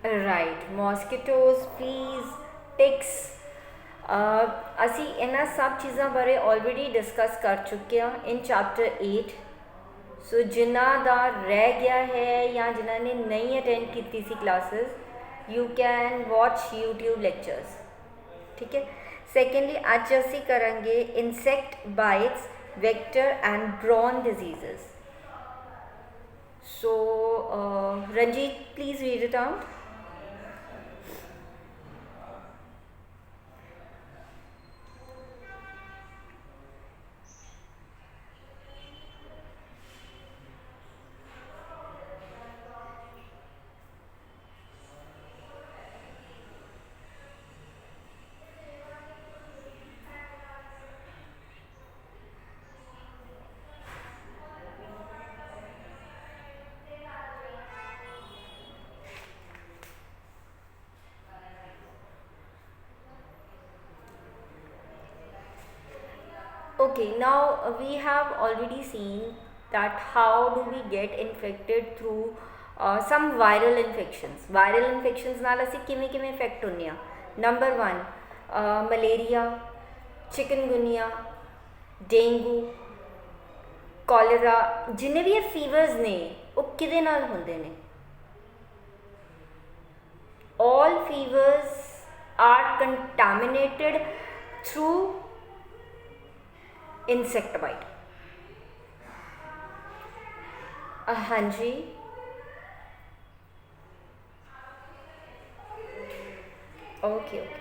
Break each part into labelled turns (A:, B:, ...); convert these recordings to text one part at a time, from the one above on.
A: Right, ਮੋਸਕੀਟੋਜ਼, ਫਲੀਜ਼, ticks. ਅਸੀਂ ਇਹਨਾਂ ਸਭ ਚੀਜ਼ਾਂ ਬਾਰੇ ਆਲਰੇਡੀ ਡਿਸਕਸ ਕਰ ਚੁੱਕੇ ਹਾਂ ਇਨ ਚੈਪਟਰ 8। ਸੋ ਜਿਨ੍ਹਾਂ ਦਾ ਰਹਿ ਗਿਆ ਹੈ ਜਾਂ ਜਿਨ੍ਹਾਂ ਨੇ ਨਹੀਂ ਅਟੈਂਡ ਕੀਤੀ ਸੀ classes, you can watch YouTube lectures. ਠੀਕ ਹੈ। ਸੈਕੰਡਲੀ ਅੱਜ ਅਸੀਂ ਕਰਾਂਗੇ insect bites, vector and borne diseases. So Ranjit, please read it out. Okay, now we have already seen that how do we get infected through some viral infections. Viral infections ਨਾਲ ਅਸੀਂ ਕਿਵੇਂ ਕਿਵੇਂ effect ਹੁੰਦੇ ਆ। Number 1, malaria, chikungunya, dengue, ਕੋਲੇਰਾ, ਜਿੰਨੇ ਵੀ ਇਹ ਫੀਵਰਸ ਨੇ ਉਹ ਕਿਹਦੇ ਨਾਲ ਹੁੰਦੇ ਨੇ? all fevers are contaminated through insect bite। हाँ जी, okay okay.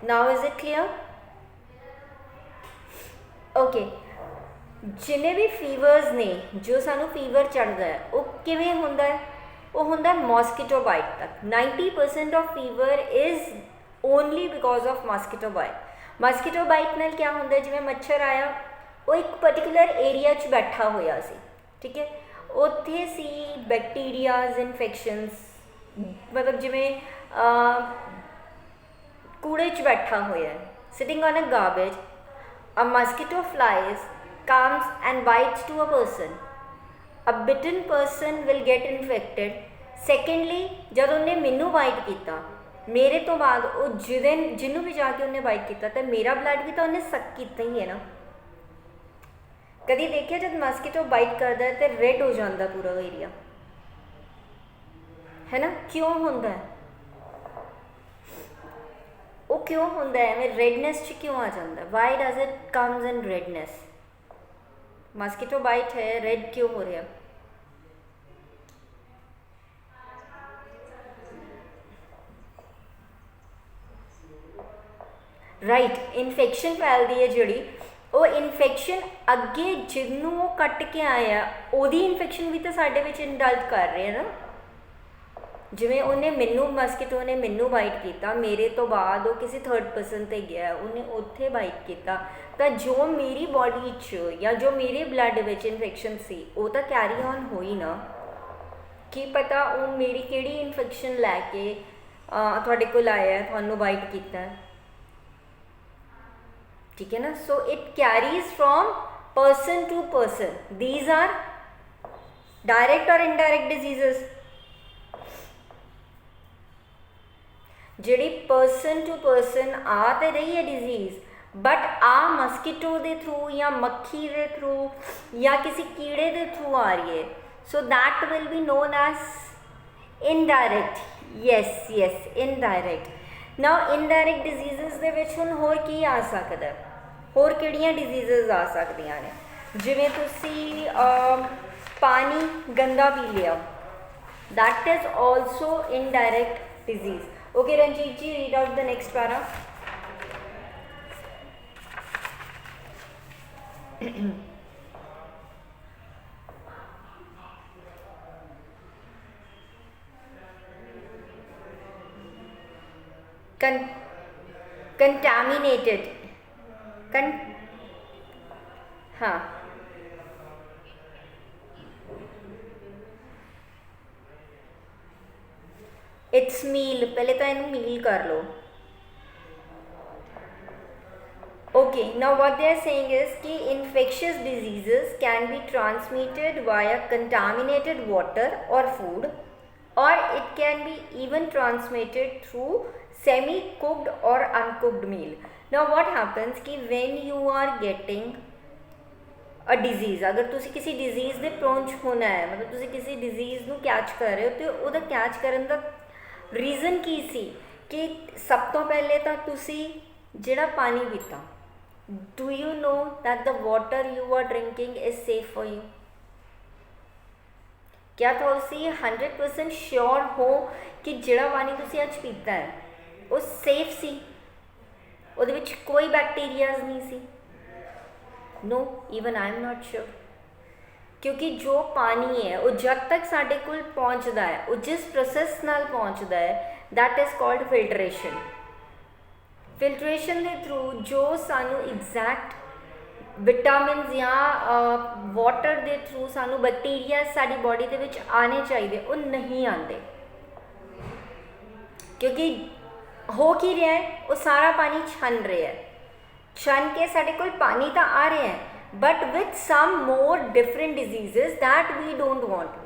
A: Now is it clear? Okay. जिन्हें भी फीवर्स ने जो सानू फीवर चढ़ता है वो किवें हुंदा है? वो हुंदा मॉस्किटो बाइट तक। 90% of fever is only because of mosquito bite. Mosquito bite नाल क्या हुंदा है, जिवें मच्छर आया वो एक पर्टिकुलर एरिया च बैठा होया सी, ठीक है, उत्थे सी बैक्टीरियाज, इन्फेक्शनस, मतलब जिवें कूड़े च बैठा होया है, sitting on a garbage, a mosquito flies comes and bites to a person, a bitten person will get infected। secondly, जब उन्हें मैनू बाइट किया, मेरे तो बाद वो जिन्हों भी जाके उन्हें बाइट किया तो मेरा ब्लड भी तो उन्हें सक किया ही है ना। कभी देखिए जब मॉस्किटो बाइट करता है तो रेड हो जाता पूरा एरिया, है ना? क्यों होंदा है वो? क्यों होंदा है? मैं रेडनेस च क्यों आ जाता? Why does it comes in redness? Mosquito bite है, रेड क्यों हो रहा? राइट, इन्फेक्शन फैलती है जिहड़ी, वो इन्फेक्शन अगे जिन्हों वो कट के आया ओदी इन्फेक्शन भी तो साडे विच इंडल्ज कर रहे हैं ना। जिवें उन्हें मैनू मॉस्किटो ने मैनू बाइट किया, मेरे तो बाद वो किसी थर्ड पर्सन ते गया, उन्हें उत्थे बाइट किया, तो जो मेरी बॉडी च या जो मेरे ब्लड विच इन्फेक्शन सी वो तो कैरी ऑन हुई ना। की पता वो मेरी किहड़ी इन्फेक्शन लैके तुहाडे कोल आया है, तुहानू बाइट किया, ठीक है ना। So it carries from person to person. These are direct और इनडायरेक्ट डिजीजेस। जिहड़ी पर्सन टू पर्सन आ तो रही है डिजीज़, बट आ मॉस्किटो के थ्रू या मक्खी के थ्रू या किसी कीड़े के थ्रू आ रही है। So that will be known as indirect. Yes yes, indirect. Now indirect disease दे विच हुण होर की आ सकदा है? होर किहड़ियां डिजीज़ आ सकदियां ने? जिवें तुसी पानी गंदा पी लिया, that is also indirect disease. Okay Ranjit ji, read out the next para. contaminated हाँ, इट्स मील। पहले तो इनू मील कर लो। Okay, now what they are saying is कि infectious diseases can be transmitted via contaminated water or food, or it can be even transmitted through semi-cooked or uncooked meal. Now what happens कि when you are getting a disease, अगर तुसी किसी disease ਦੇ prone होना है, मतलब तुसी किसी disease ਨੂੰ catch कर रहे हो, तो ਉਹਦਾ catch ਕਰਨ ਦਾ reason ਕੀ ਸੀ कि सब तो पहले ਤਾਂ तुसी ਜਿਹੜਾ ਪਾਣੀ ਪੀਤਾ, do you know that the water you are drinking is safe for you? क्या तुसी 100% श्योर हो कि ਜਿਹੜਾ ਪਾਣੀ ਤੁਸੀਂ ਅੱਜ ਪੀਤਾ ਹੈ ਉਹ ਸੇਫ ਸੀ, ਉਹਦੇ ਵਿੱਚ ਕੋਈ ਬੈਕਟੀਰੀਆਜ਼ ਨਹੀਂ ਸੀ? No, even I am not sure, क्योंकि जो पानी है वो जब तक साढ़े कोल पहुँचता है, वो जिस प्रोसैस नाल पहुँचता है, that is called filtration. Filtration के थ्रू जो सानू एग्जैक्ट विटामिन या वाटर के थ्रू सानू बैक्टीरिया साड़ी बॉडी के विच आने चाहिए वो नहीं आते, क्योंकि हो की रहा है वो सारा पानी छन रहा है, छन के साढ़े कोल पानी तो आ रहा है, but with some more different diseases that we don't want.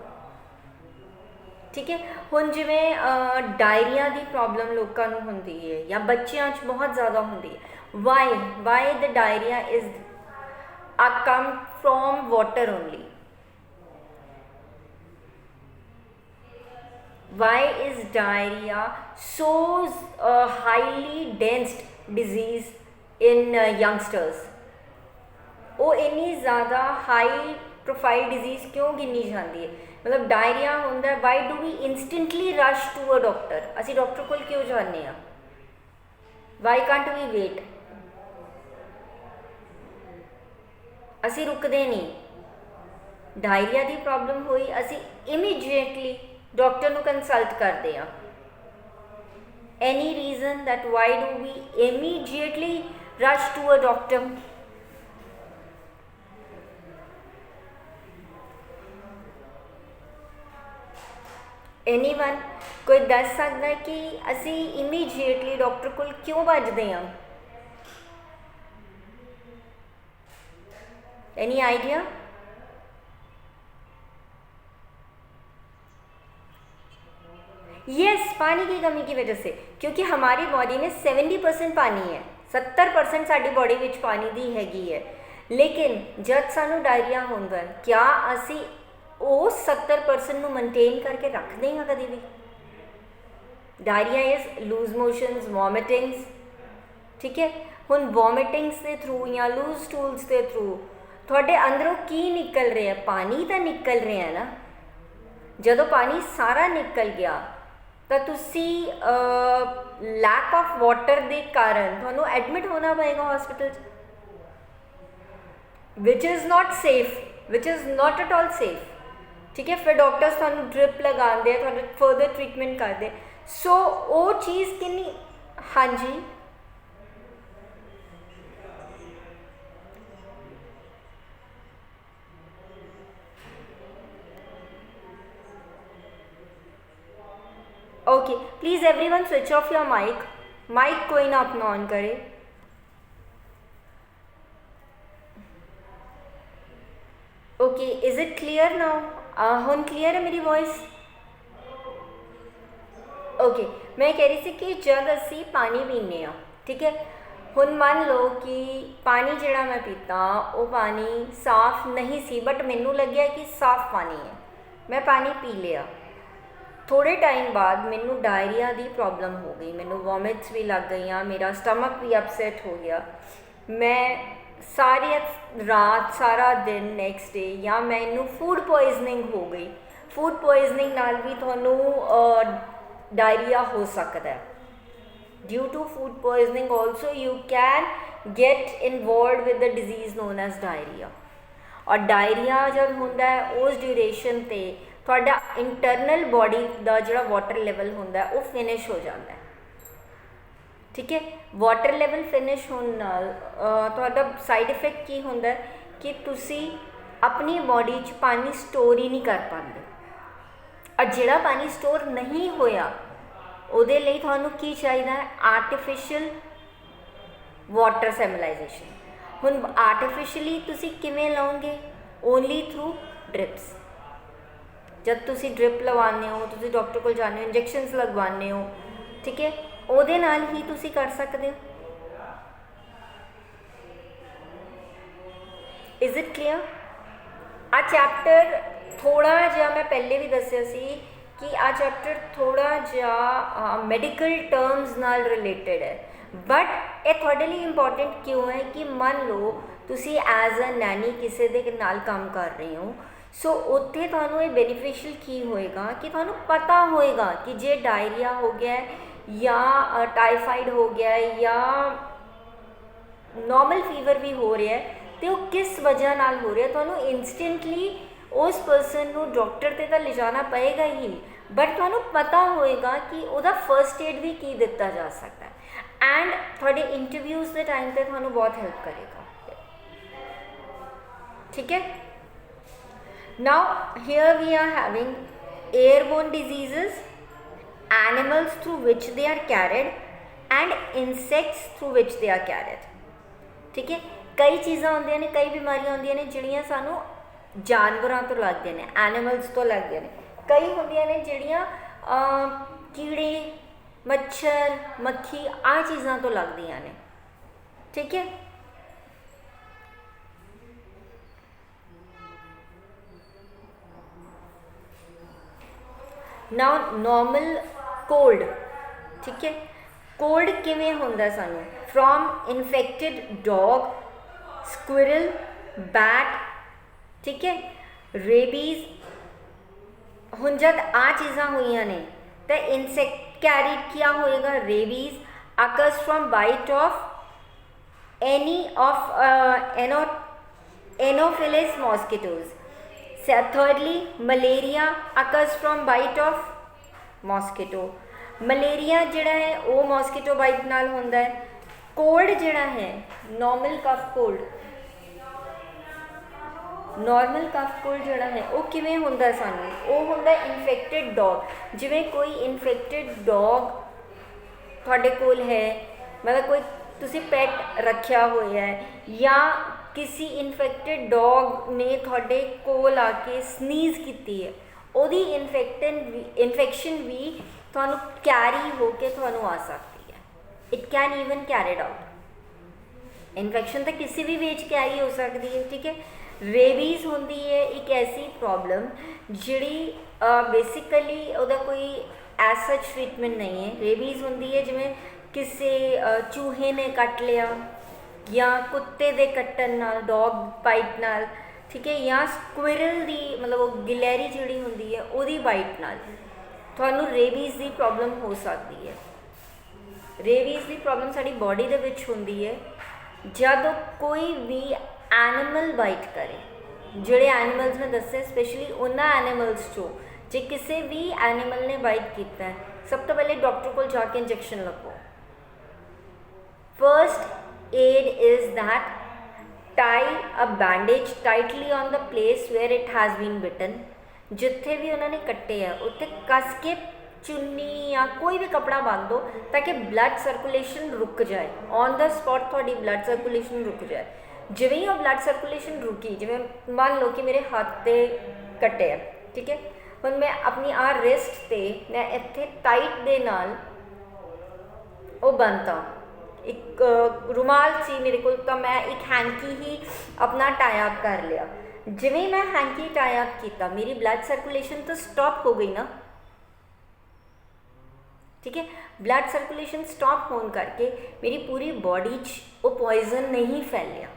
A: ठीक है, हुण जिवें डायरिया की प्रॉब्लम लोगों को होंदी है या बच्चों बहुत ज़्यादा होंदी है, why the diarrhoea is come from water only? Why is diarrhoea so highly densed disease in youngsters? वो इन्नी ज़्यादा हाई प्रोफाइल डिजीज़ क्यों गिनी जाती है? मतलब डायरिया होंदा है, why do we instantly rush to a doctor? असी डॉक्टर को क्यों जाने? Why can't we wait? असी रुकते नहीं। डायरिया की प्रॉब्लम हुई असी इमीजिएटली डॉक्टर को कंसल्ट करते हैं। Any reason that why do we immediately rush to a doctor? Anyone कोई दस सकता है कि असी इमीजिएटली डॉक्टर को क्यों भजते हैं? Any idea? यस, पानी की कमी की वजह से, क्योंकि हमारी बॉडी में 70% पानी है, 70% साड़ी बॉडी में पानी की हैगी है, लेकिन जब सानू डायरिया होंदा है क्या असी वो 70% ਨੂੰ मेनटेन करके रखते हैं कभी भी? Diarrhoea is loose motions, vomitings. ठीक है, हुण वॉमिटिंग्स के थ्रू या लूज स्टूल्स के थ्रू थोड़े अंदरों की निकल रहा है? पानी तो निकल रहा है ना। जदों पानी सारा निकल गया तो तुसी लैक ऑफ वाटर के कारण तुहानू एडमिट होना पएगा hospital, which is not safe, which is not at all safe. ठीक है, फिर डॉक्टर्स तुहानू ड्रिप लगाते हैं, तुहानू फर्दर ट्रीटमेंट करते। सो वो चीज़ कितनी, हाँ जी okay, please everyone switch off your mike कोई ना अपना ऑन करे। Okay, is it clear now? हुण क्लियर है मेरी वॉइस? ओके, मैं कह रही थी कि जब असी पानी पीने आ, ठीक है, हुण मान लो कि पानी जिहड़ा मैं पीता वो पानी साफ नहीं सी, बट मैनू लग्या कि साफ पानी है, मैं पानी पी लिया। थोड़े टाइम बाद मैनू डायरिया की प्रॉब्लम हो गई, मैनू वॉमिट्स भी लग गई, मेरा स्टमक भी अपसैट हो गया, मैं सारी रात सारा दिन नैक्सट डे या मैनू फूड पॉइजनिंग हो गई। फूड पॉइजनिंग नाल भी थोनू डायरिया हो सकता है। Due to food poisoning also you can get involve with the disease known as diarrhoea. और डायरिया जब होंदा है उस ड्यूरेशन पे थोड़ा इंटरनल बॉडी का जो वाटर लेवल होंदा है वो फिनिश हो जाता है। ठीक है, वाटर लेवल फिनिश होने नाल तुहाडा साइड इफेक्ट की होंदा है कि तुसी अपनी बॉडी च पानी स्टोर ही नहीं कर पाते, और जिहड़ा पानी स्टोर नहीं होया उहदे लई तुहानू की चाहिदा है? आर्टिफिशियल ਵਾਟਰ ਸੈਮਲਾਈਜੇਸ਼ਨ। ਹੁਣ ਆਰਟੀਫਿਸ਼ਲੀ ਤੁਸੀਂ ਕਿਵੇਂ ਲਾਓਗੇ? Only through drips. जब तुसी ड्रिप लवाने हो, तुसी डॉक्टर को जाने हो, इंजैक्शनस लगवाने हो, ठीक है, ਉਹਦੇ ਨਾਲ ही तुसी कर सकते हो। Is it clear? आ चैप्टर थोड़ा जिहा मैं पहले भी दस्सिया सी कि आ चैप्टर थोड़ा जिहा मैडिकल टर्म्स नाल रिलेटेड है, बट ये थोड़े लिए इंपॉर्टेंट क्यों है कि मान लो तुसी एज अ नैनी किसी दे नाल काम कर रहे हो, सो उत्थे तुहानूं ये बेनीफिशियल की होएगा कि तुहानूं पता होएगा कि जे डायरिया हो गया है या टाइफाइड हो गया है या नॉर्मल फीवर भी हो रहा है तो वो किस वजह नाल हो रहा है। तुहानूं इंस्टेंटली उस पर्सन नूं डॉक्टर ते तां ले जाना पएगा ही, बट तुहानूं पता होएगा कि उहदा फर्स्ट एड भी की दिता जा सकता है, एंड तुहाडे इंटरव्यूज़ के टाइम ते तुहानूं बहुत हेल्प करेगा। ठीक है। Now here we are having airborne diseases, animals through which they are carried and insects through which they are carried। ठीक है, कई चीज़ां होंदियां ने, कई बीमारियां होंदियां ने जिहड़ियां सानू जानवरां तो लगदियां ने, एनिमल्स तो लगदियां ने, कई होंदियां ने जिहड़ियां कीड़े मच्छर मक्खी आ चीज़ां तो लगदियां ने। ठीक है। नाउ नॉर्मल कोल्ड, ठीक है, कोल्ड किवें हुंदा सानू? From infected dog, squirrel, bat, ठीक है, रेबीज़। हुण जद आ चीज़ां होईयां ने तो इंसैक्ट कैरी क्या होएगा? Rabies occurs from bite of any of anopheles mosquitoes. thirdly malaria occurs from bite of mosquito। Malaria जिहड़ा है वो मॉस्किटो बाइट नाल होंदा है। कोल्ड जिहड़ा है normal cough cold, normal cough cold जिहड़ा है वो किवें हुंदा सानू? वो हुंदा इन्फेक्टेड डॉग। जिवें कोई इन्फेक्टेड डॉग तुहाडे कोल है, मतलब कोई तुसी पेट रखिया होया है या किसी इन्फेक्टेड डॉग ने थोड़े कोल आके स्नीज़ की है, ओदी इन्फेक्शन भी थानू कैरी होके थानू आ सकती है। It can even carried out. Infection तो किसी भी वेज कैरी हो सकती है। ठीक है। रेबीज़ होंदी है एक ऐसी प्रॉब्लम जिहड़ी बेसिकली उहदा कोई एज सच ट्रीटमेंट नहीं है। रेबीज़ होंदी है जिवें किसी चूहे ने कट लिया या कुत्ते दे कट्टन नाल, डॉग बाइट नाल, ठीक है, या स्क्विरल दी मतलब वो गिलहरी जिहड़ी हुंदी है उहदी बाइट नाल तुहानूं रेबीज़ दी प्रॉब्लम हो सकती है। रेबीज़ दी प्रॉब्लम साडी बॉडी दे विच हुंदी है जब कोई भी एनिमल बाइट करे। जिहड़े एनिमल्स ने दस्से स्पेशली उन्हां एनिमल्स चों जे किसी भी एनिमल ने बाइट कीता है, सब तो पहले डॉक्टर को जाके इंजैक्शन लगवाओ। First aid is that tie a bandage tightly on the place where it has been bitten। जिथे भी उन्होंने कट्टे है उत्थे कस के चुन्नी या कोई भी कपड़ा बांध दो ताकि ब्लड सर्कुलेशन रुक जाए। ऑन द स्पॉट थोड़ी ब्लड सर्कुलेशन रुक जाए। जिवें ही वो ब्लड सर्कुलेशन रुकी, जिवें मान लो कि मेरे हाथ ते कट्टे है, ठीक है, हुण मैं अपनी आ रिस्ट ते मैं इत्थे टाइट दे नाल वो बनता एक रुमाल सी मेरे को, तो मैं एक हैंकी ही अपना टाई अप कर लिया। जिवें मैं हैंकी टाई अप किया मेरी ब्लड सर्कुलेशन तो स्टॉप हो गई ना। ठीक है, ब्लड सर्कुलेशन स्टॉप होने करके मेरी पूरी बॉडी च वो पॉइजन नहीं फैलिया।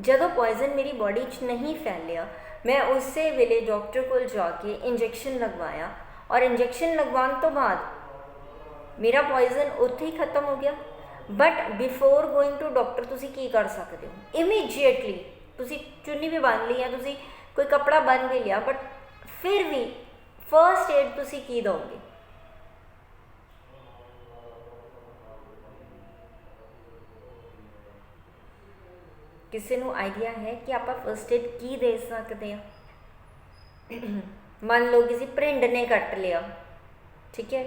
A: जदों पॉइजन मेरी बॉडी च नहीं फैलिया मैं उस वेले डॉक्टर को जाके इंजैक्शन लगवाया और इंजैक्शन लगवाने तो बाद मेरा पॉइजन उत्थे ही खत्म हो गया। But before going to doctor तुसी की कर सकते हो? इमीजिएटली तुसी चुन्नी भी बन ली या तुसी कोई कपड़ा बन भी लिया, बट फिर भी फर्स्ट एड तुसी की दोगे? किसी नू आइडिया है कि आप फर्स्ट एड की दे सकते हैं? मान लो किसी परिंड ने कट लिया, ठीक है,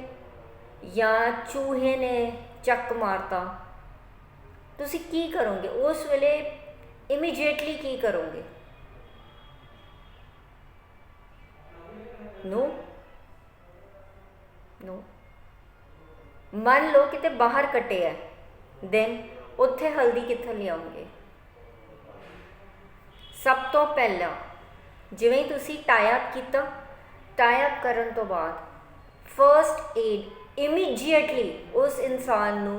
A: या चूहे ने चक मारता, ਤੁਸੀਂ ਕੀ ਕਰੋਗੇ ਉਸ ਵੇਲੇ? ਇਮੀਡੀਏਟਲੀ ਕੀ ਕਰੋਗੇ? नो नो ਮੰਨ ਲਓ ਕਿਤੇ ਬਾਹਰ ਕੱਟੇ ਹੈ, ਦੈਨ ਉੱਥੇ ਹਲਦੀ ਕਿੱਥੋਂ ਲਿਆਉਂਗੇ? ਸਭ ਤੋਂ ਪਹਿਲਾਂ ਜਿਵੇਂ ਤੁਸੀਂ ਟਾਈ ਅਪ ਕੀਤਾ, ਟਾਈ ਅਪ ਕਰਨ ਤੋਂ ਬਾਅਦ ਫਰਸਟ ਏਡ ਇਮੀਡੀਏਟਲੀ ਉਸ ਇਨਸਾਨ ਨੂੰ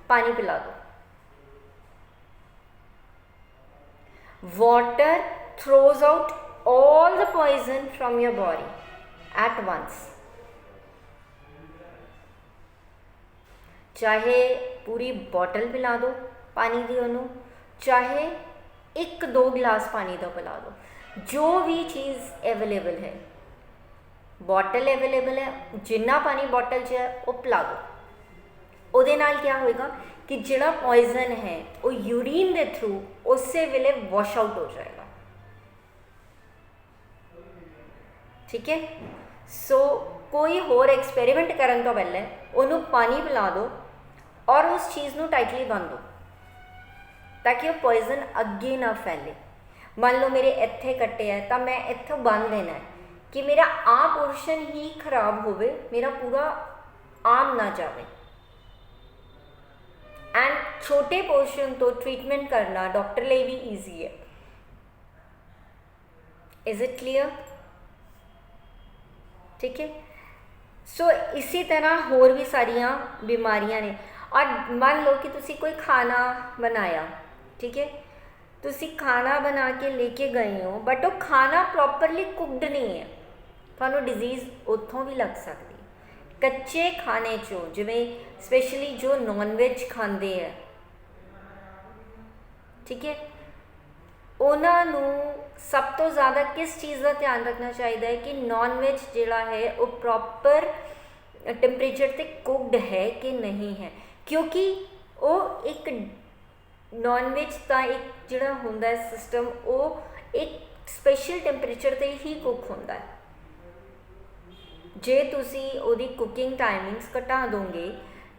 A: ਪਾਣੀ ਪਿਲਾ ਦਿਓ। Water throws out all the poison from your body at once। चाहे पूरी बॉटल पिला दो पानी की उन्होंने, चाहे 1-2 गिलास पानी का पिला दो, जो भी चीज़ अवेलेबल है, बॉटल अवेलेबल है, जिन्ना पानी बॉटल च है वो पिला दो। ਉਹਦੇ ਨਾਲ क्या होएगा कि जिहड़ा पॉइजन है वो यूरीन के थ्रू उस वेले वॉश आउट हो जाएगा। ठीक है, सो कोई होर एक्सपेरीमेंट करन तो पहले उन्होंने पानी पिला दो और उस चीज़ को टाइटली बन दो ताकि वो पॉइजन अगे ना फैले। मान लो मेरे इत्थे कट्टे है तो मैं इत्थों बन देना है कि मेरा आ पोर्शन ही खराब होवे, मेरा पूरा आम ना जाए। एंड छोटे पोर्शन तो ट्रीटमेंट करना डॉक्टर लिए भी ईजी है। Is it clear? ठीक है, सो इसी तरह होर भी सारिया बीमारियां ने। और मान लो कि तुसी कोई खाना बनाया, ठीक है, तुसी खाना बना के लेके गए हो बट वो खाना प्रॉपरली कुकड नहीं है, थानू डिजीज़ उत्थों भी लग सकती। कच्चे खाने चो जिवें स्पेशली जो नॉन वेज खाते हैं, ठीक है, उन्होंने सब तो ज़्यादा किस चीज़ का ध्यान रखना चाहिए कि नॉन वेज जिहड़ा है वो प्रॉपर टेंपरेचर ते कुकड है कि नहीं है, क्योंकि वो एक नॉन वेज का एक जिहड़ा हुंदा है सिस्टम वो एक स्पेशल टेंपरेचर ते ही कुक होंदा है। जे तुसी ओदी कुकिंग टाइमिंग्स घटा दोगे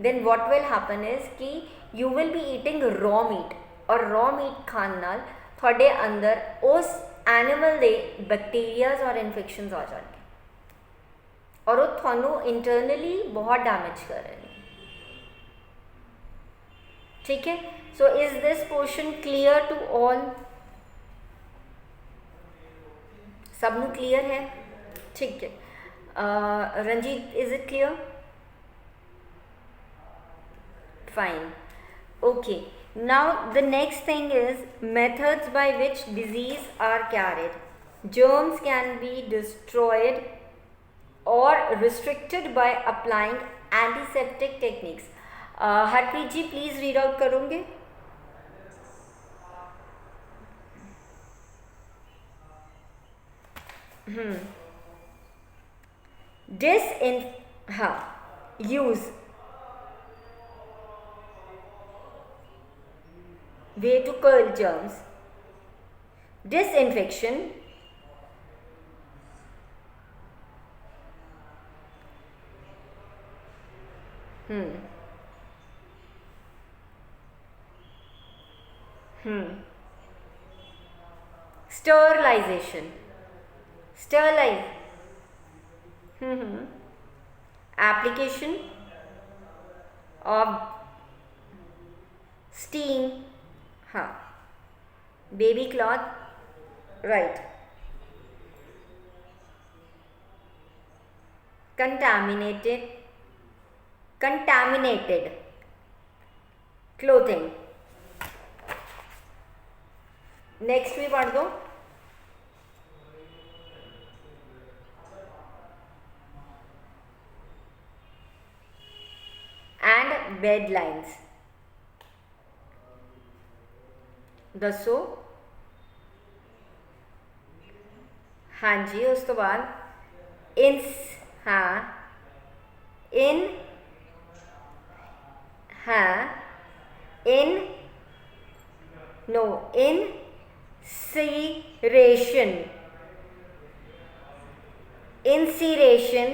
A: then what will happen is कि you will be eating raw meat, और रॉ मीट खाण नाल थोड़े अंदर उस एनिमल के बैक्टीरियाज और इन्फेक्शनस आ जाएंगे और वो थानू इंटरनली बहुत डैमेज कर रहे हैं। ठीक है, so is this portion clear to all? सबनू क्लियर है? ठीक है, Ranjit is it clear? Fine, okay. Now the next thing is methods by which disease are carried. Germs can be destroyed or restricted by applying antiseptic techniques. Harpreet ji please read out करोगे? use way to kill germs, disinfection, sterilization, application of steam, baby cloth, right, contaminated clothing। Next भी पढ़ दो। And bed lines दसो। हाँ जी, उस तो बाद इंसीरेशन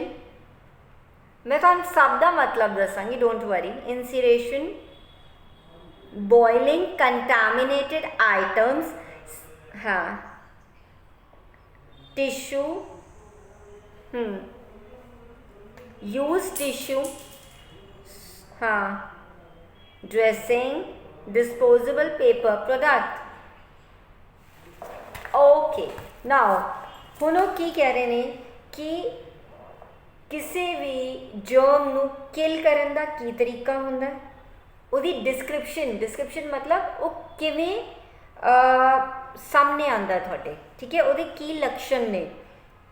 A: मैं तुहानू सब का मतलब दसांगी, don't worry. Incineration boiling contaminated items, हाँ, टिश्यू, यूज टिश्यू, हाँ, dressing, disposable paper product. Okay, now ਹੁਣ ਉਹ ਕੀ ਕਹਿ ਰਹੇ ਨੇ ਕਿ ਕਿਸੇ ਵੀ ਜਰਮ ਨੂੰ ਕਿਲ ਕਰਨ ਦਾ ਕੀ ਤਰੀਕਾ ਹੁੰਦਾ, ਉਹਦੀ ਡਿਸਕ੍ਰਿਪਸ਼ਨ ਮਤਲਬ ਉਹ ਕਿਵੇਂ ਸਾਹਮਣੇ ਆਉਂਦਾ ਤੁਹਾਡੇ, ਠੀਕ ਹੈ, ਉਹਦੇ ਕੀ ਲੱਛਣ ਨੇ,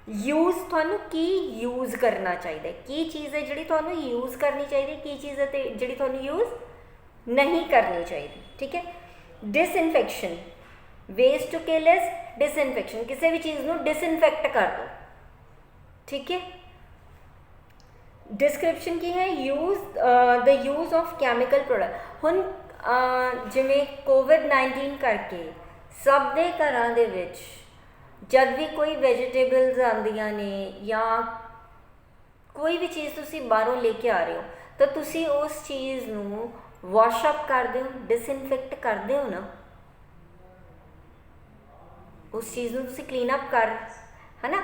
A: ਯੂਜ਼ ਤੁਹਾਨੂੰ ਕੀ ਯੂਜ਼ ਕਰਨਾ ਚਾਹੀਦਾ, ਕੀ ਚੀਜ਼ ਹੈ ਜਿਹੜੀ ਤੁਹਾਨੂੰ ਯੂਜ਼ ਕਰਨੀ ਚਾਹੀਦੀ, ਕੀ ਚੀਜ਼ ਹੈ ਤੇ ਜਿਹੜੀ ਤੁਹਾਨੂੰ ਯੂਜ਼ ਨਹੀਂ ਕਰਨੀ ਚਾਹੀਦੀ, ਠੀਕ ਹੈ। Disinfection, ways to kill is disinfection, किसी भी चीज़ ਨੂੰ डिसइनफेक्ट कर दो, ठीक है। डिस्क्रिप्शन की है use the use of chemical product. ਹੁਣ ਜਿਵੇਂ कोविड-19 ਕਰਕੇ ਸਭ ਦੇ ਘਰਾਂ ਦੇ ਵਿੱਚ ਜਦ ਵੀ ਕੋਈ ਵੈਜੀਟੇਬਲਸ ਆਉਂਦੀਆਂ ਨੇ ਜਾਂ ਕੋਈ ਵੀ ਚੀਜ਼ ਤੁਸੀਂ ਬਾਹਰੋਂ ਲੈ ਕੇ ਆ ਰਹੇ ਹੋ ਤਾਂ ਤੁਸੀਂ ਉਸ ਚੀਜ਼ ਨੂੰ ਵਾਸ਼ ਅਪ ਕਰਦੇ ਹੋ, डिसइनफेक्ट ਕਰਦੇ ਹੋ ਨਾ, उस चीज़ ਨੂੰ ਤੁਸੀਂ क्लीन अप कर, है ना,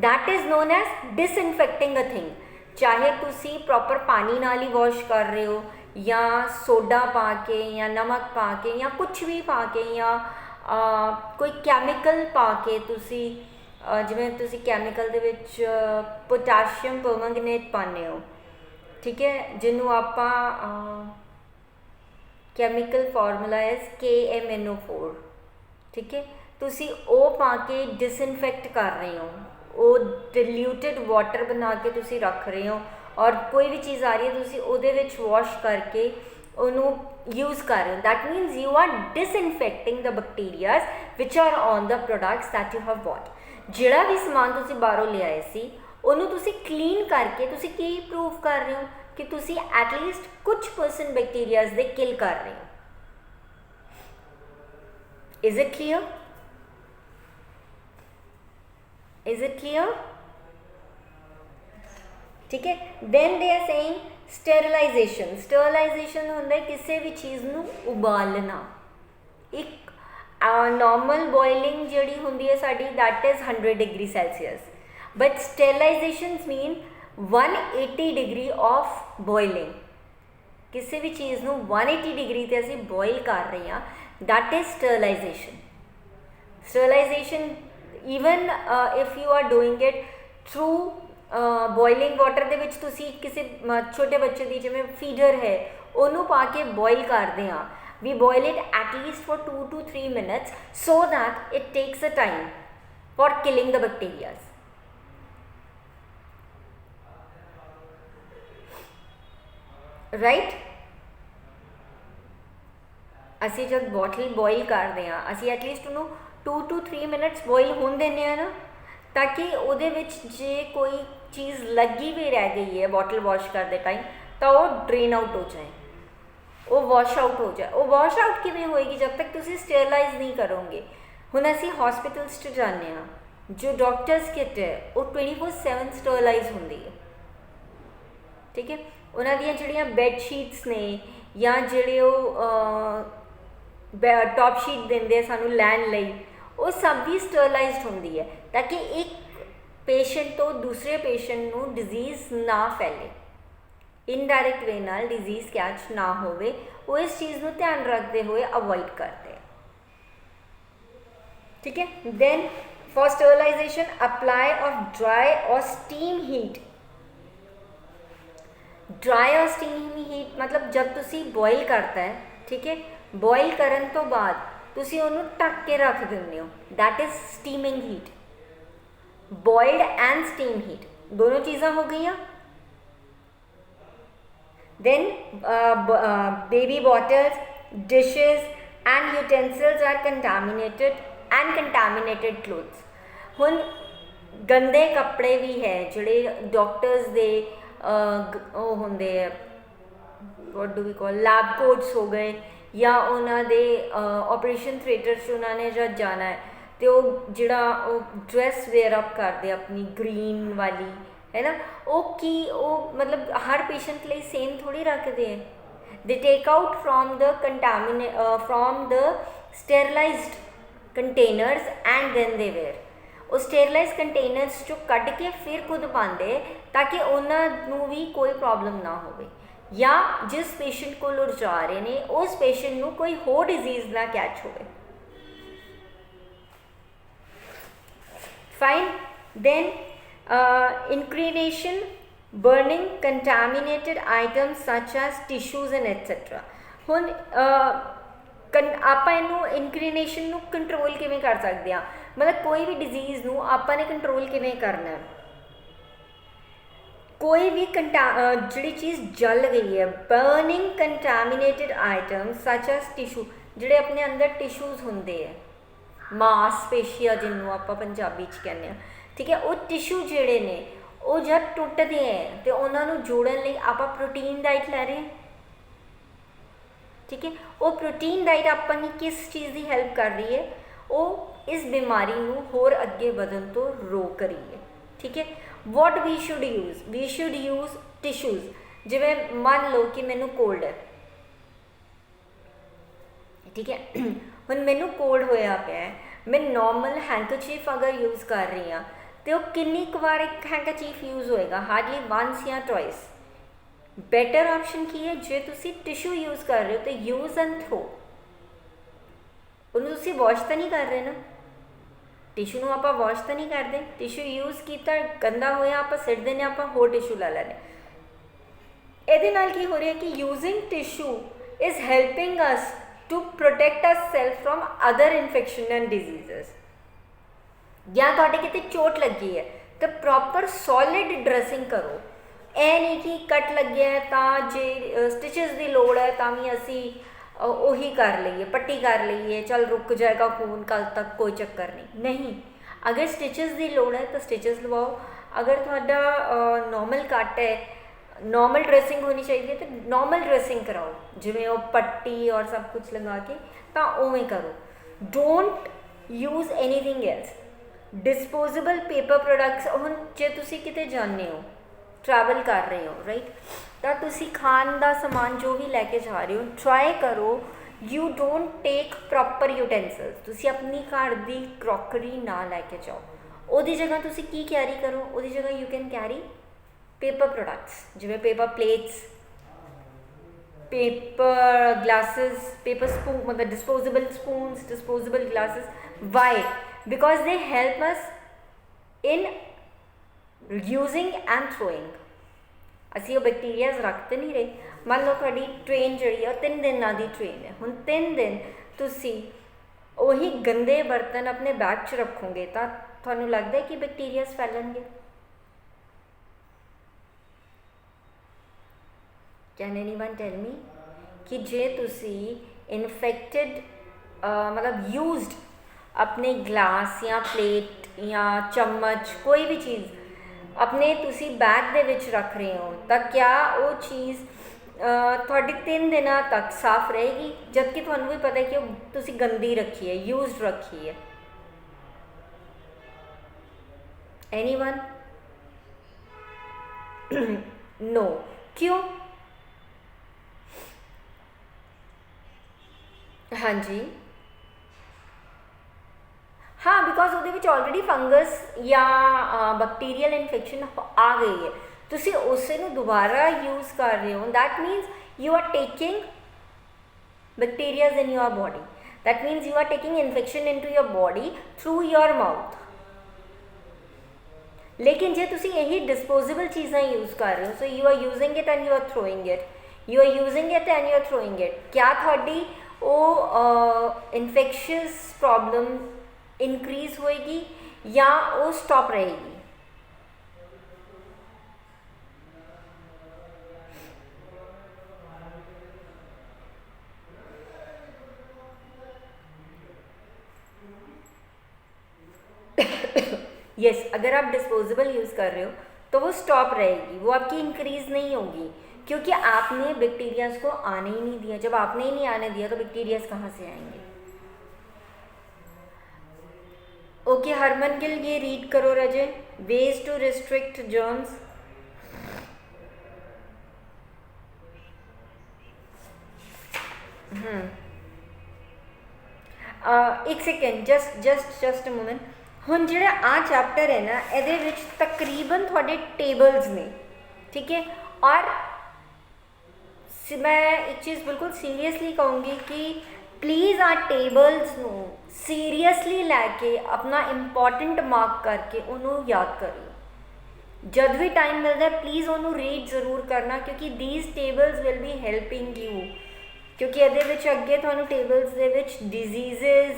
A: that is known as disinfecting a thing. चाहे ਤੁਸੀਂ प्रॉपर पानी नाल ही वॉश कर रहे हो या सोडा पा के या नमक पा के या कुछ भी पा के या कोई कैमिकल पा के, ਤੁਸੀਂ ਜਿਵੇਂ ਤੁਸੀਂ ਕੈਮੀਕਲ ਦੇ ਵਿੱਚ ਪੋਟਾਸ਼ੀਅਮ ਪਰਮੈਂਗਨੇਟ ਪਾਉਂਦੇ ਹੋ, ਠੀਕ ਹੈ, ਜਿਹਨੂੰ ਆਪਾਂ ਕੈਮੀਕਲ ਫਾਰਮੂਲਾ ਇਜ਼ KMNO4, ਠੀਕ ਹੈ, ਤੁਸੀਂ ਉਹ ਪਾ ਕੇ ਡਿਸਇਨਫੈਕਟ ਕਰ ਰਹੇ ਹੋ, ਉਹ ਡਿਲੂਟਡ ਵਾਟਰ ਬਣਾ ਕੇ ਤੁਸੀਂ ਰੱਖ ਰਹੇ ਹੋ, ਔਰ ਕੋਈ ਵੀ ਚੀਜ਼ ਆ ਰਹੀ ਹੈ ਤੁਸੀਂ ਉਹਦੇ ਵਿੱਚ ਵਾਸ਼ ਕਰਕੇ ਉਹਨੂੰ ਯੂਜ਼ ਕਰ ਰਹੇ ਹੋ। That means you are disinfecting the bacterias which are on the products that you have bought. ਜਿਹੜਾ ਵੀ ਸਮਾਨ ਤੁਸੀਂ ਬਾਹਰੋਂ ਲਿਆਏ ਸੀ ਉਹਨੂੰ ਤੁਸੀਂ ਕਲੀਨ ਕਰਕੇ ਤੁਸੀਂ ਕੀ ਪ੍ਰੂਵ ਕਰ ਰਹੇ ਹੋ ਕਿ ਤੁਸੀਂ ਐਟਲੀਸਟ ਕੁਝ % ਬੈਕਟੀਰੀਆਜ਼ ਦੇ ਕਿਲ ਕਰ ਰਹੇ ਹੋ। Is it clear? Is it clear? ठीक है। Then they are saying sterilization। Sterilization ਹੁੰਦਾ ਹੈ ਕਿਸੇ ਵੀ ਚੀਜ਼ ਨੂੰ ਉਬਾਲਣਾ। ਇੱਕ normal boiling ਜਿਹੜੀ ਹੁੰਦੀ ਹੈ ਸਾਡੀ that is 100 degree Celsius, but sterilizations mean 180 degree of boiling। ਕਿਸੇ ਵੀ ਚੀਜ਼ ਨੂੰ 180 degree ਤੇ ਅਸੀਂ boil ਕਰ ਰਹੇ ਹਾਂ, that is sterilization। Sterilization even if you are doing it through boiling water ਦੇ ਵਿੱਚ ਤੁਸੀਂ ਕਿਸੇ ਛੋਟੇ ਬੱਚੇ ਦੀ ਜਿਵੇਂ ਫੀਡਰ ਹੈ ਉਹਨੂੰ ਪਾ ਕੇ boil ਕਰਦੇ ਹਾਂ, we boil it at least for 2 to 3 minutes so that it takes a time for killing the bacteria, right? ਅਸੀਂ ਜਦ ਬੋਟਲ boil ਕਰਦੇ ਹਾਂ ਅਸੀਂ ਐਟਲੀਸਟ ਉਹਨੂੰ 2 to 3 minutes boil ਹੋਣ ਦਿੰਦੇ ਹਾਂ ਨਾ, ਤਾਂ ਕਿ ਉਹਦੇ ਵਿੱਚ ਜੇ ਕੋਈ ਚੀਜ਼ ਲੱਗੀ ਵੀ ਰਹਿ ਗਈ ਹੈ ਬੋਟਲ ਵਾਸ਼ ਕਰਦੇ ਟਾਈਮ ਤਾਂ ਉਹ ਡਰੇਨ ਆਊਟ ਹੋ ਜਾਏ, ਉਹ ਵਾਸ਼ ਆਊਟ ਹੋ ਜਾਏ। ਉਹ ਵਾਸ਼ ਆਊਟ ਕਿਵੇਂ ਹੋਏਗੀ? ਜਦ ਤੱਕ ਤੁਸੀਂ ਸਟੇਰਲਾਈਜ਼ ਨਹੀਂ ਕਰੋਗੇ। ਹੁਣ ਅਸੀਂ ਹਸਪੀਟਲਸ 'ਚ ਜਾਂਦੇ ਹਾਂ, ਜੋ ਡਾਕਟਰਸ ਕਿਟ ਹੈ ਉਹ 24/7 ਸਟੇਰਲਾਈਜ਼ ਹੁੰਦੀ ਹੈ, ਠੀਕ ਹੈ। ਉਹਨਾਂ ਦੀਆਂ ਜਿਹੜੀਆਂ ਬੈੱਡ ਸ਼ੀਟਸ ਨੇ ਜਾਂ ਜਿਹੜੇ ਉਹ ਟੌਪ ਸ਼ੀਟ ਦਿੰਦੇ ਸਾਨੂੰ ਲੈਣ ਲਈ, ਉਹ ਸਭ ਵੀ ਸਟਰਲਾਈਜ਼ਡ ਹੁੰਦੀ ਹੈ ਤਾਂ ਕਿ ਇੱਕ ਪੇਸ਼ੈਂਟ ਤੋਂ ਦੂਸਰੇ ਪੇਸ਼ੈਂਟ ਨੂੰ ਡਿਜ਼ੀਜ਼ ਨਾ ਫੈਲੇ, ਇਨਡਾਇਰੈਕਟ ਵੇ ਨਾਲ ਡਿਜ਼ੀਜ਼ ਕੈਚ ਨਾ ਹੋਵੇ। ਉਹ ਇਸ ਚੀਜ਼ ਨੂੰ ਧਿਆਨ ਰੱਖਦੇ ਹੋਏ ਅਵੋਇਡ ਕਰਦੇ, ਠੀਕ ਹੈ। Then for sterilisation apply of dry और स्टीम हीट। ड्राई और स्टीम हीट मतलब जब तुसी बॉयल करता है, ठीक है, बॉयल करन तो बाद तुसी ਉਹਨੂੰ ਢੱਕ ਕੇ ਰੱਖ ਦਿੰਦੇ ਹੋ, that is steaming heat. Boiled and steam heat दोनों चीज़ां हो गई। Then baby bottles, dishes and utensils are contaminated and contaminated clothes. ਹੁਣ ਗੰਦੇ ਕੱਪੜੇ ਵੀ ਹੈ ਜਿਹੜੇ ਡਾਕਟਰਸ ਦੇ ਉਹ ਹੁੰਦੇ ਹੈ, what do we call, lab quotes हो गए, या उन्होंने ऑपरेशन थिएटर 'ਚ ਉਹਨਾਂ ਨੇ ਜਦ ਜਾਣਾ ਹੈ ਤੇ ਉਹ ਜਿਹੜਾ ਉਹ ਡਰੈਸ ਵੇਅਰ ਅਪ ਕਰਦੇ ਆਪਣੀ ਗ੍ਰੀਨ ਵਾਲੀ, ਹੈ ਨਾ, ਉਹ ਕੀ ਉਹ ਮਤਲਬ ਹਰ ਪੇਸ਼ੈਂਟ ਲਈ ਸੇਮ ਥੋੜ੍ਹੀ ਰੱਖਦੇ ਹੈ। They take out from the from the sterilised containers and then they wear. वो स्टेरलाइज कंटेनर्स चो कट के फिर खुद पाते ताकि उन्होंने भी कोई प्रॉब्लम ना हो, या जिस पेशेंट को जा रहे हैं उस पेशेंट को कोई होर डिजीज़ ना कैच हो। Fine. Then incineration, burning contaminated items such as tissues and etcetera. हुण ਆਪਾਂ ਇਹਨੂੰ ਇਨਕਰੀਨੇਸ਼ਨ ਨੂੰ ਕੰਟਰੋਲ ਕਿਵੇਂ ਕਰ ਸਕਦੇ ਹਾਂ, ਮਤਲਬ ਕੋਈ ਵੀ ਡਿਜ਼ੀਜ਼ ਨੂੰ ਆਪਾਂ ਨੇ ਕੰਟਰੋਲ ਕਿਵੇਂ ਕਰਨਾ। कोई भी जिहड़ी चीज़ जल गई है, burning contaminated items such as tissue, जिहड़े अपने अंदर टिशूज़ होंदे है, मांसपेशिया जिन्होंने आप पंजाबी च कहने, ठीक है, वो टिशू जिहड़े ने वो जब टुटदे हैं तो उन्होंने जोड़न लई आप प्रोटीन डाइट लै रहे हैं, ठीक है। वो प्रोटीन डाइट आपां किस चीज़ की हेल्प कर रही है, वो इस बीमारी नूं होर अगे वधन तो रोक रही है, ठीक है। What we should use tissues. जिवें मान लो कि मैनू कोल्ड है, ठीक है, हुण मैनू कोल्ड होया पिया है, मैं नॉर्मल हैंकरचीफ अगर यूज़ कर रही हाँ तो कितनी बार एक हैंकरचीफ यूज़ होएगा, हार्डली वंस या ट्वाइस। बेटर ऑप्शन की है, जे तुसी टिश्यू यूज़ कर रहे हो तो यूज़ एंड थ्रो, उन्होंने तुसी वॉश तो नहीं कर रहे ना, टिशू ਨੂੰ ਆਪਾਂ ਵਾਸ਼ ਤਾਂ ਨਹੀਂ ਕਰਦੇ, टिश्यू यूज़ ਕੀਤਾ गंदा होया ਆਪਾਂ ਸਿੱਟ ਦਿੰਦੇ, ਆਪਾਂ ਹੋਰ टिश्यू ਲੈ ਲੈਂਦੇ। ਇਹਦੇ ਨਾਲ ਕੀ ਹੋ ਰਿਹਾ ਕਿ using tissue is helping us to protect us self from other infection and disease. या तुहाडे किते चोट लगी है तो प्रॉपर सॉलिड ड्रेसिंग करो। ऐ नहीं कि कट लगे है तो जे स्टिचेस की लोड़ है तो भी असी ਉਹੀ कर लीए, पट्टी कर लीए, चल रुक जाएगा खून कल तक, कोई चक्कर नहीं। अगर स्टिचेस की लोड़ है तो स्टिचेस लवाओ। अगर तुहाडा नॉर्मल कट है, नॉर्मल ड्रेसिंग होनी चाहिए तो नॉर्मल ड्रेसिंग कराओ, जिमें वो पट्टी और सब कुछ लगा के, तो उवें करो। Don't use anything else. Disposable paper products, हुण जे तुसीं किते जाने हो, ट्रैवल कर रहे हो, राइट, तो तुसी खान का समान जो भी लैके जा रहे हो, ट्राई करो you don't take proper utensils. तुसी अपनी घर की क्रॉकरी ना लैके जाओ, उहदी जगह तुसी की कैरी करो, उहदी जगह you can carry paper products, जिवें paper plates, paper glasses, paper spoon, मतलब disposable spoons, disposable glasses. Why? Because they help us in using and throwing. असी वो बैक्टीरियाज रख तो नहीं रहे। मान लो थोड़ी ट्रेन जी है 3 दिनों की ट्रेन है, हुण 3 दिन तुसी वही गंदे बर्तन अपने बैग च रखोगे तो थानू लगता है कि बैक्टीरियाज फैलणगे? कैन एनीवन टेल मी कि जे तुसी इन्फेक्टेड मतलब यूज्ड अपने ग्लास या प्लेट या चम्मच कोई भी चीज़ अपने तुसी बैग दे विच रख रहे हो, तो क्या वो चीज़ थोड़ी 3 दिनों तक साफ रहेगी, जबकि तुहानू भी पता है कि वो तुसी गंदी रखी है, यूज्ड रखी है? एनीवन? नो। क्यों? हाँ जी, हाँ, बिकॉज वो ऑलरेडी फंगस या बैक्टीरियल इन्फेक्शन आ गई है, तुसी उसे दोबारा यूज़ कर रहे हो, that means you are taking bacterias in your body, that means you are taking infection into your body through your mouth. लेकिन जे तुसी यही डिस्पोजेबल चीज़ां यूज़ कर रहे हो, so you are using it and you are throwing it, you are using it and you are throwing it. क्या थोड़ी वो इन्फेक्शियस प्रॉब्लम इंक्रीज होएगी या वो स्टॉप रहेगी? यस, अगर आप डिस्पोजेबल यूज़ कर रहे हो तो वो स्टॉप रहेगी, वो आपकी इंक्रीज़ नहीं होगी, क्योंकि आपने बैक्टीरियाज को आने ही नहीं दिया। जब आपने ही नहीं आने दिया तो बैक्टीरियाज कहाँ से आएंगे? ओके हरमन गिल, ये रीड करो रजे, वेज टू रिस्ट्रिक्ट जर्म्स। एक सेकेंड, जस्ट अ मोमेंट। ਹੁਣ ਜਿਹੜਾ ਆ ਚੈप्टर ਹੈ ਨਾ, ਇਹਦੇ ਵਿੱਚ ਤਕਰੀਬਨ ਤੁਹਾਡੇ ਟੇਬਲਸ ਨੇ, ਠੀਕ ਹੈ। ਔਰ ਮੈਂ ਇੱਕ ਚੀਜ਼ ਬਿਲਕੁਲ ਸੀਰੀਅਸਲੀ ਕਹੂੰਗੀ ਕਿ ਪਲੀਜ਼ ਆ ਟੇਬਲਸ ਨੂੰ ਸੀਰੀਅਸਲੀ ਲੈ ਕੇ ਆਪਣਾ ਇੰਪੋਰਟੈਂਟ ਮਾਰਕ ਕਰਕੇ ਉਹਨੂੰ ਯਾਦ ਕਰਿਓ। ਜਦ ਵੀ ਟਾਈਮ ਮਿਲਦਾ ਪਲੀਜ਼ ਉਹਨੂੰ ਰੀਡ ਜ਼ਰੂਰ ਕਰਨਾ, ਕਿਉਂਕਿ these tables will be helping you. ਕਿਉਂਕਿ ਇਹਦੇ ਵਿੱਚ ਅੱਗੇ ਤੁਹਾਨੂੰ ਟੇਬਲਸ ਦੇ ਵਿੱਚ ਡਿਜ਼ੀਜ਼ਿਜ਼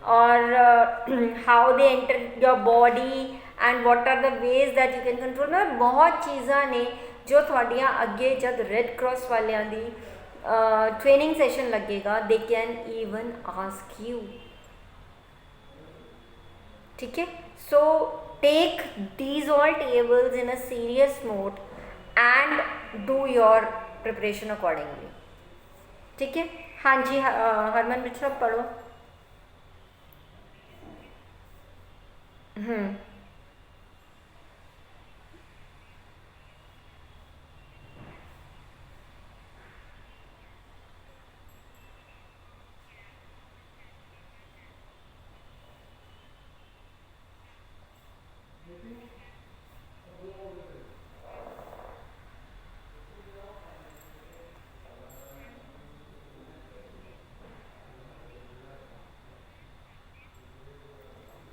A: ਔਰ how they enter your body and what are the ways that you can control, ਮਤਲਬ ਬਹੁਤ ਚੀਜ਼ਾਂ ਨੇ ਜੋ ਤੁਹਾਡੀਆਂ ਅੱਗੇ ਜਦ ਰੈੱਡ ਕ੍ਰਾਸ ਵਾਲਿਆਂ ਦੀ ਟ੍ਰੇਨਿੰਗ ਸੈਸ਼ਨ ਲੱਗੇਗਾ they can even ask you, ठीक है। So take these all tables in a serious mode and do your preparation accordingly, ठीक है। हाँ जी, हरमन बिछड़ा पढ़ो।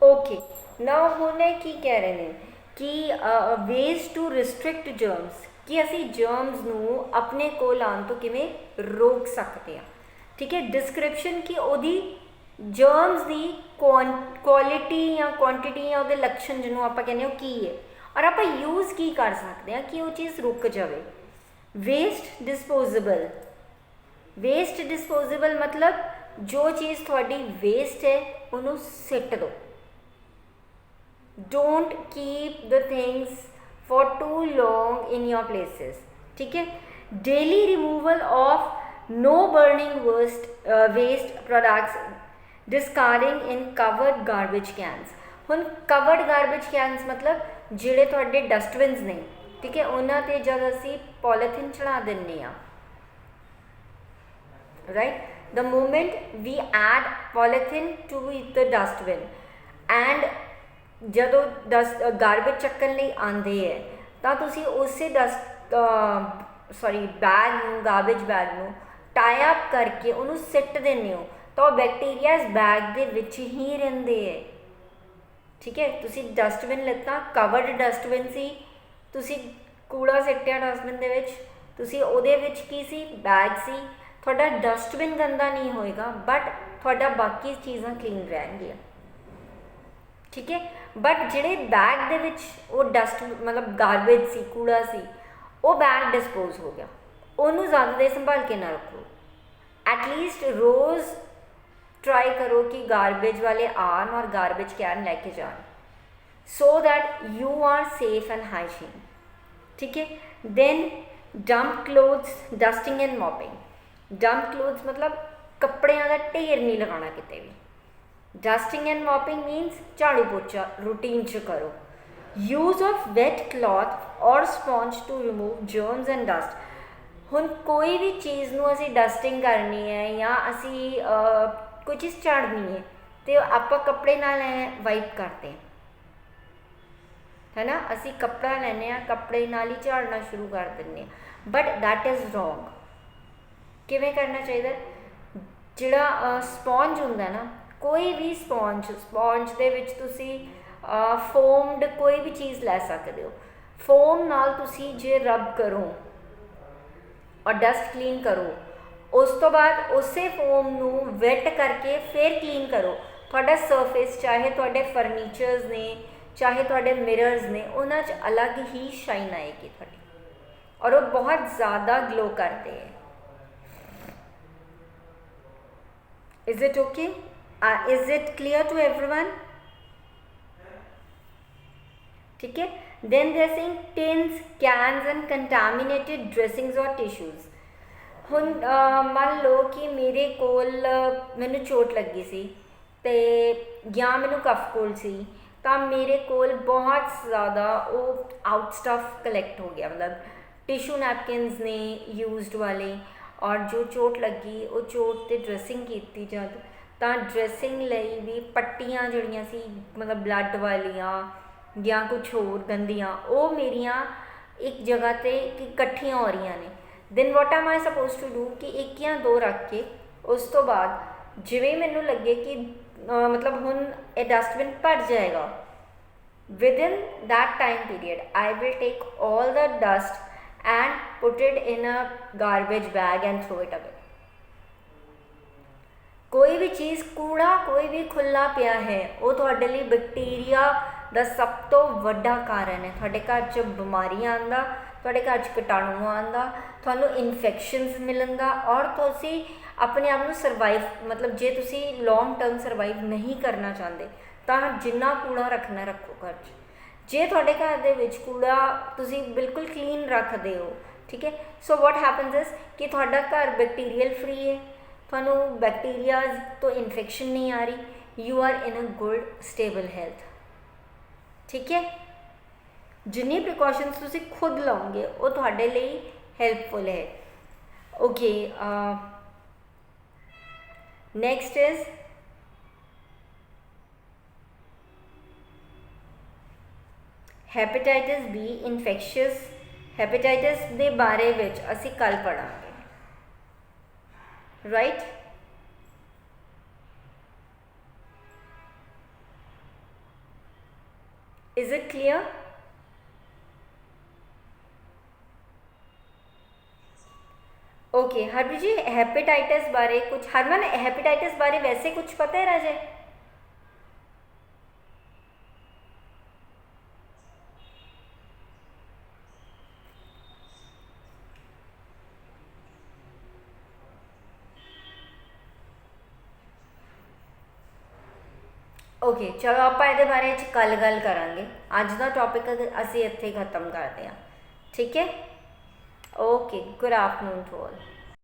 A: ओके नाउ ਹੁਣ ਇਹ ਕੀ ਕਹਿ ਰਹੇ ਨੇ ਕਿ ਵੇਜ਼ ਟੂ ਰਿਸਟ੍ਰਿਕਟ ਜਰਮਸ, ਕਿ ਅਸੀਂ ਜਰਮਸ ਨੂੰ ਆਪਣੇ ਕੋਲ ਆਉਣ ਤੋਂ ਕਿਵੇਂ ਰੋਕ ਸਕਦੇ ਹਾਂ, ਠੀਕ ਹੈ। ਡਿਸਕ੍ਰਿਪਸ਼ਨ ਕਿ ਉਹਦੀ ਜਰਮਸ ਦੀ ਕੁਆਲਿਟੀ ਜਾਂ ਕੁਆਂਟੀਟੀ ਜਾਂ ਉਹਦੇ ਲੱਛਣ ਜਿਹਨੂੰ ਆਪਾਂ ਕਹਿੰਦੇ ਉਹ ਕੀ ਹੈ, ਔਰ ਆਪਾਂ ਯੂਜ਼ ਕੀ ਕਰ ਸਕਦੇ ਹਾਂ ਕਿ ਉਹ ਚੀਜ਼ ਰੁਕ ਜਾਵੇ। ਵੇਸਟ ਡਿਸਪੋਜ਼ੇਬਲ, ਵੇਸਟ ਡਿਸਪੋਜ਼ੇਬਲ ਮਤਲਬ ਜੋ ਚੀਜ਼ ਤੁਹਾਡੀ ਵੇਸਟ ਹੈ ਉਹਨੂੰ ਸਿੱਟ ਦਿਓ। don't keep the things for too long in your places, ठीक है। daily removal of no burning waste products, discarding in covered garbage cans। ਹੁਣ covered garbage cans मतलब ਜਿਹੜੇ ਤੁਹਾਡੇ ਡਸਟਬਿਨਸ ਨੇ, ਠੀਕ ਹੈ, ਉਹਨਾਂ 'ਤੇ ਜਦ ਅਸੀਂ ਪੋਲੀਥੀਨ ਚੜਾ ਦਿੰਦੇ ਹਾਂ, right, the moment we add polythene to the dustbin and ਜਦੋਂ ਗਾਰਬੇਜ ਚੱਕਣ ਲਈ ਆਉਂਦੇ ਹੈ ਤਾਂ ਤੁਸੀਂ ਉਸੇ ਬੈਗ ਨੂੰ, ਗਾਰਬੇਜ ਬੈਗ ਨੂੰ ਟਾਈ ਅਪ ਕਰਕੇ ਉਹਨੂੰ ਸਿੱਟ ਦਿੰਦੇ ਹੋ, ਤਾਂ ਉਹ ਬੈਕਟੀਰੀਆ ਇਸ ਬੈਗ ਦੇ ਵਿੱਚ ਹੀ ਰਹਿੰਦੇ ਹੈ, ਠੀਕ ਹੈ। ਤੁਸੀਂ ਡਸਟਬਿਨ ਲਿੱਤਾ, ਕਵਰਡ ਡਸਟਬਿਨ ਸੀ, ਤੁਸੀਂ ਕੂੜਾ ਸਿੱਟਿਆ ਡਸਟਬਿਨ ਦੇ ਵਿੱਚ, ਤੁਸੀਂ ਉਹਦੇ ਵਿੱਚ ਕੀ ਸੀ, ਬੈਗ ਸੀ, ਤੁਹਾਡਾ ਡਸਟਬਿਨ ਗੰਦਾ ਨਹੀਂ ਹੋਏਗਾ ਬਟ ਤੁਹਾਡਾ ਬਾਕੀ ਚੀਜ਼ਾਂ ਕਲੀਨ ਰਹਿਣਗੀਆਂ, ਠੀਕ ਹੈ। ਬਟ ਜਿਹੜੇ ਬੈਗ ਦੇ ਵਿੱਚ ਉਹ ਡਸਟ ਮਤਲਬ ਗਾਰਬੇਜ ਸੀ, ਕੂੜਾ ਸੀ, ਉਹ ਬੈਗ ਡਿਸਪੋਜ਼ ਹੋ ਗਿਆ, ਉਹਨੂੰ ਜ਼ਿਆਦਾ ਦੇਰ ਸੰਭਾਲ ਕੇ ਨਾ ਰੱਖੋ। ਐਟਲੀਸਟ ਰੋਜ਼ ਟਰਾਈ ਕਰੋ ਕਿ ਗਾਰਬੇਜ ਵਾਲੇ ਆਉਣ ਔਰ ਗਾਰਬੇਜ ਕੈਨ ਲੈ ਕੇ ਜਾਣ, so that you are safe and hygiene, ਠੀਕ ਹੈ। Then dump clothes, dusting and mopping. Dump clothes ਮਤਲਬ ਕੱਪੜਿਆਂ ਦਾ ਢੇਰ ਨਹੀਂ ਲਗਾਉਣਾ ਕਿਤੇ ਵੀ। डस्टिंग एंड मॉपिंग मीन्स झाड़ू पोछा रूटीन च करो। यूज़ ऑफ वेट क्लॉथ और sponge to remove germs and dust. हुण कोई भी चीज़ नूं असीं डस्टिंग करनी है या असीं कोई चीज़ झाड़नी है तो आपां कपड़े नाल वाइप करते हैं, है ना, असीं कपड़ा लैने आ, कपड़े नाल ही झाड़ना शुरू कर दिंदे आ, बट दैट इज़ रॉन्ग। किवें करना चाहिए? जिहड़ा स्पॉन्ज हुंदा ना, कोई भी स्पॉन्ज दे विच तुसी फोम्ड कोई भी चीज़ लै सकते हो। फोम नाल तुसी जे रब करो और डस्ट क्लीन करो, उस तो बाद उसे फोम नू वेट करके फिर क्लीन करो। तुहाडा सरफेस चाहे तुहाडे फर्नीचर्स ने चाहे तुहाडे मिरर्स ने, उन्हां च अलग ही शाइन आएगी तुहाडी और वो बहुत ज़्यादा ग्लो करते हैं। Is it okay? Is it clear to everyone? ठीक है। Then they are saying tins, cans and contaminated dressings or tissues। ਹੁਣ ਮੰਨ ਲਓ ਕਿ ਮੇਰੇ ਕੋਲ ਮੈਨੂੰ ਚੋਟ ਲੱਗੀ ਸੀ ਤੇ ਜਾਂ ਮੈਨੂੰ ਕਫ ਕੋਲਡ ਸੀ, ਤਾਂ ਮੇਰੇ ਕੋਲ ਬਹੁਤ ਜ਼ਿਆਦਾ ਉਹ ਆਊਟ ਸਟਫ ਕਲੈਕਟ ਹੋ ਗਿਆ, ਮਤਲਬ ਟਿਸ਼ੂ ਨੈਪਕਿਨਸ ਨੇ ਯੂਜ਼ਡ ਵਾਲੇ, ਔਰ ਜੋ ਚੋਟ ਲੱਗੀ ਉਹ ਚੋਟ 'ਤੇ ਡਰੈਸਿੰਗ ਕੀਤੀ ਜਦ, ਤਾਂ ਡਰੈਸਿੰਗ ਲਈ ਵੀ ਪੱਟੀਆਂ ਜਿਹੜੀਆਂ ਸੀ ਮਤਲਬ ਬਲੱਡ ਵਾਲੀਆਂ ਜਾਂ ਕੁਛ ਹੋਰ ਗੰਦੀਆਂ, ਉਹ ਮੇਰੀਆਂ ਇੱਕ ਜਗ੍ਹਾ 'ਤੇ ਇਕੱਠੀਆਂ ਹੋ ਰਹੀਆਂ ਨੇ। Then what am I suppose to do ਕਿ ਇੱਕ ਜਾਂ ਦੋ ਰੱਖ ਕੇ ਉਸ ਤੋਂ ਬਾਅਦ ਜਿਵੇਂ ਮੈਨੂੰ ਲੱਗੇ ਕਿ ਮਤਲਬ ਹੁਣ ਇਹ ਡਸਟਬਿਨ ਭਰ ਜਾਏਗਾ, within that time period I will take all the dust and put it in a garbage bag and throw it away। ਕੋਈ ਵੀ ਚੀਜ਼ ਕੂੜਾ ਕੋਈ ਵੀ ਖੁੱਲ੍ਹਾ ਪਿਆ ਹੈ ਉਹ ਤੁਹਾਡੇ ਲਈ ਬੈਕਟੀਰੀਆ ਦਾ ਸਭ ਤੋਂ ਵੱਡਾ ਕਾਰਨ ਹੈ। ਤੁਹਾਡੇ ਘਰ 'ਚ ਬਿਮਾਰੀਆਂ ਆਉਣ ਦਾ, ਤੁਹਾਡੇ ਘਰ 'ਚ ਕੀਟਾਣੂ ਆਉਣ ਦਾ, ਤੁਹਾਨੂੰ ਇਨਫੈਕਸ਼ਨਸ ਮਿਲਣ ਦਾ, ਔਰ ਤੁਸੀਂ ਆਪਣੇ ਆਪ ਨੂੰ ਸਰਵਾਈਵ ਮਤਲਬ ਜੇ ਤੁਸੀਂ ਲੌਂਗ ਟਰਮ ਸਰਵਾਈਵ ਨਹੀਂ ਕਰਨਾ ਚਾਹੁੰਦੇ ਤਾਂ ਜਿੰਨਾ ਕੂੜਾ ਰੱਖਣਾ ਰੱਖੋ ਘਰ 'ਚ। ਜੇ ਤੁਹਾਡੇ ਘਰ ਦੇ ਵਿੱਚ ਕੂੜਾ ਤੁਸੀਂ ਬਿਲਕੁਲ ਕਲੀਨ ਰੱਖਦੇ ਹੋ, ਠੀਕ ਹੈ, ਸੋ ਵਾਟ ਹੈਪਨਸ ਇਜ਼ ਕਿ ਤੁਹਾਡਾ ਘਰ ਬੈਕਟੀਰੀਅਲ ਫ੍ਰੀ ਹੈ, ਤੁਹਾਨੂੰ ਬੈਕਟੀਰੀਆਜ਼ ਤੋਂ ਇਨਫੈਕਸ਼ਨ ਨਹੀਂ ਆ ਰਹੀ, you are in a good stable health. ਠੀਕ ਹੈ, ਜਿੰਨੀ ਪ੍ਰੀਕੋਸ਼ਨਸ ਤੁਸੀਂ ਖੁਦ ਲਓਗੇ ਉਹ ਤੁਹਾਡੇ ਲਈ ਹੈਲਪਫੁਲ ਹੈ। Okay, next is hepatitis B infectious. Hepatitis ਦੇ ਬਾਰੇ ਵਿੱਚ ਅਸੀਂ ਕੱਲ੍ਹ ਪੜ੍ਹਾਂਗੇ, right. Is it clear? Okay Harpreet ji, hepatitis बारे कुछ, हरमन हेपेटाइटिस बारे वैसे कुछ पता है राजे? ओके चलो आप ये बारे कल गल करांगे, अज का टॉपिक असी इत्थे खत्म करते हैं, ठीक है। Okay, good afternoon to all.